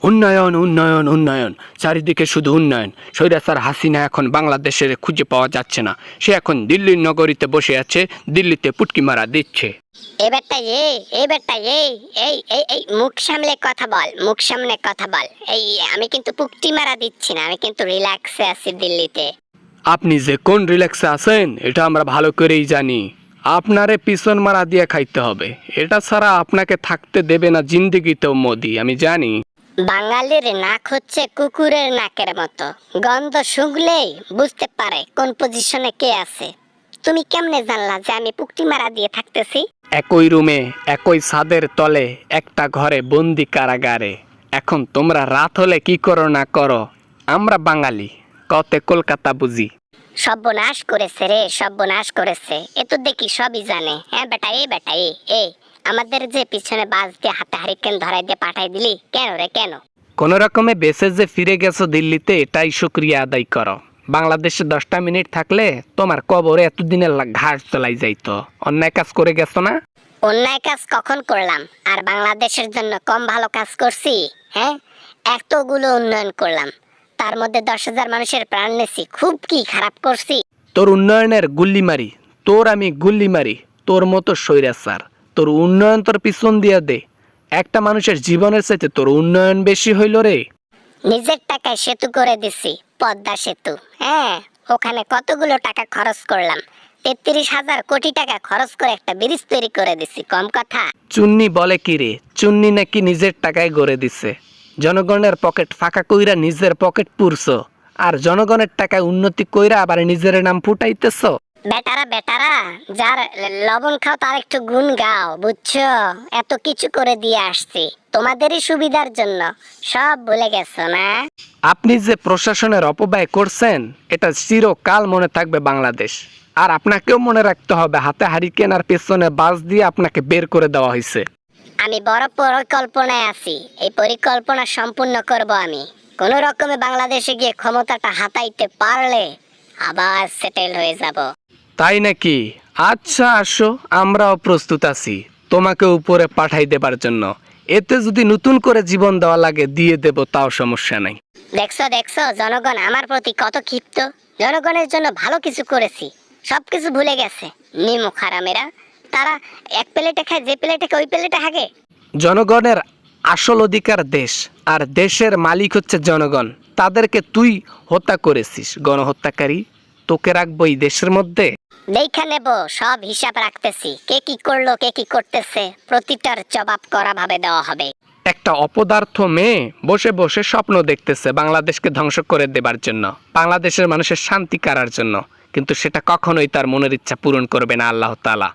উন্নয়ন উন্নয়ন উন্নয়ন, চারিদিকে শুধু উন্নয়ন। স্বৈরাচার হাসিনা এখন বাংলাদেশের খুঁজে পাওয়া যাচ্ছে না। সে এখন দিল্লির নগরীতে বসে আছে, দিল্লিতে পুটকি মারা দিচ্ছে। এবারটা এবারটা এই মুখ সামলে কথা বল, মুখ সামনে কথা বল। আমি কিন্তু পুকটি মারা দিচ্ছি না, আমি কিন্তু রিল্যাক্সে আছি দিল্লিতে। আপনি যে কোন রিল্যাক্সে আছেন এটা আমরা ভালো করেই জানি। আপনারে পিছন মারা দিয়ে খাইতে হবে, এটা ছাড়া আপনাকে থাকতে দেবে না জিন্দেগিতেও মোদি, আমি জানি। বাঙালির নাক হচ্ছে কুকুরের নাকের মতো, গন্ধ শুঁকলেই বুঝতে পারে কোন পজিশনে কে আছে। তুমি কেমনে জানলা যে আমি পুকটি মারা দিয়ে থাকতেছি? একই রুমে একই ছাদের তলে একটা ঘরে বন্দি কারাগারে। এখন তোমরা রাত হলে কি করো না করো, আমরা বাঙালি কতে কলকাতা বুঝি। সর্বনাশ করেছে রে, সর্বনাশ করেছে। এ তো দেখি সবই জানে। হ্যাঁ বেটা আমাদের যে পিছনে বাস দিয়ে হাতে হারিকেন ধরাই দিয়ে পাঠাই দিলি কেন রে, কেন? কোন রকমে বেসে যে ফিরে গেছো দিল্লিতে, এটাই শুক্রিয়া আদায় করো। বাংলাদেশে 10টা মিনিট থাকলে তোমার কবরে এতদিনের ঘাস চলাই যাইতো। অন্যায় কাজ করে গেছো না? অন্যায় কাজ কখন করলাম? আর বাংলাদেশের জন্য কম ভালো কাজ করছি? হ্যাঁ, এতগুলো উন্নয়ন করলাম, তার মধ্যে 10,000 মানুষের প্রাণ নিয়েছি, খুব কি খারাপ করছি? তোর উন্নয়নের গুল্লি মারি, তোর আমি গুল্লি মারি। তোর মতো স্বৈরাচার, তোর উন্নয়ন তোর পিছন দিয়া দে। একটা মানুষের জীবনের চাইতে তোর উন্নয়ন বেশি হইল রে। নিজের টাকায় সেতু করে দিছি, পদ্মা সেতু। হ্যাঁ, ওখানে কতগুলো টাকা খরচ করলাম, 33,000 কোটি টাকা খরচ করে একটা ব্রিজ তৈরি করে দিছি, কম কথা? চুন্নি বলে কি রে, চুন্নি নাকি নিজের টাকায় গড়ে দিছে। জনগণের পকেট ফাঁকা কইরা নিজের পকেট পুরছো, আর জনগণের টাকায় উন্নতি কইরা আবার নিজের নাম ফুটাইতেছ। বেটারা যার লবণ খাও তার একটু গুণ গাও, বুঝছো? এত কিছু করে দিয়ে আসছি তোমাদেরই সুবিধার জন্য, সব ভুলে গেছো না? আপনি যে প্রশাসনের অপব্যয় করছেন এটা চিরকাল মনে থাকবে বাংলাদেশ। আর আপনাকেও মনে রাখতে হবে, হাতে হারিকেন আর পেছনে বাস দিয়ে আপনাকে বের করে দেওয়া হয়েছে। আমি বড় পরিকল্পনায় আছি, এই পরিকল্পনা সম্পূর্ণ করব আমি। কোন রকমে বাংলাদেশে গিয়ে ক্ষমতাটা হাতাইতে পারলে আবার সেটেল হয়ে যাব। তাই নাকি? আচ্ছা আসো, আমরাও প্রস্তুত আছি তোমাকে উপরে পাঠাই দেবার জন্য। এতে যদি নতুন করে জীবন দেওয়া লাগে দিয়ে দেব, তাও সমস্যা নাই। দেখছো জনগণ আমার প্রতি কত ক্ষিপ্ত। জনগণের জন্য ভালো কিছু করেছি, সবকিছু ভুলে গেছে নিমুখ হারামেরা। তারা এক প্লেটে খায়, যে প্লেটে খায় ওই প্লেটে হাগে। জনগণের আসল অধিকার দেশ, আর দেশের মালিক হচ্ছে জনগণ। তাদেরকে তুই হত্যা করেছিস, গণহত্যাকারী। তোকে রাখবো এই দেশের মধ্যে? দেখা নেব, সব হিসাব রাখতেছি, কে কি করলো কে কি করতেছে, প্রতিটার জবাব করা ভাবে দেওয়া হবে। একটা অপদার্থ মেয়ে বসে বসে স্বপ্ন দেখতেছে বাংলাদেশকে ধ্বংস করে দেবার জন্য, বাংলাদেশের মানুষের শান্তি কারার জন্য, কিন্তু সেটা কখনোই তার মনের ইচ্ছা পূরণ করবে না আল্লাহ তাআলা।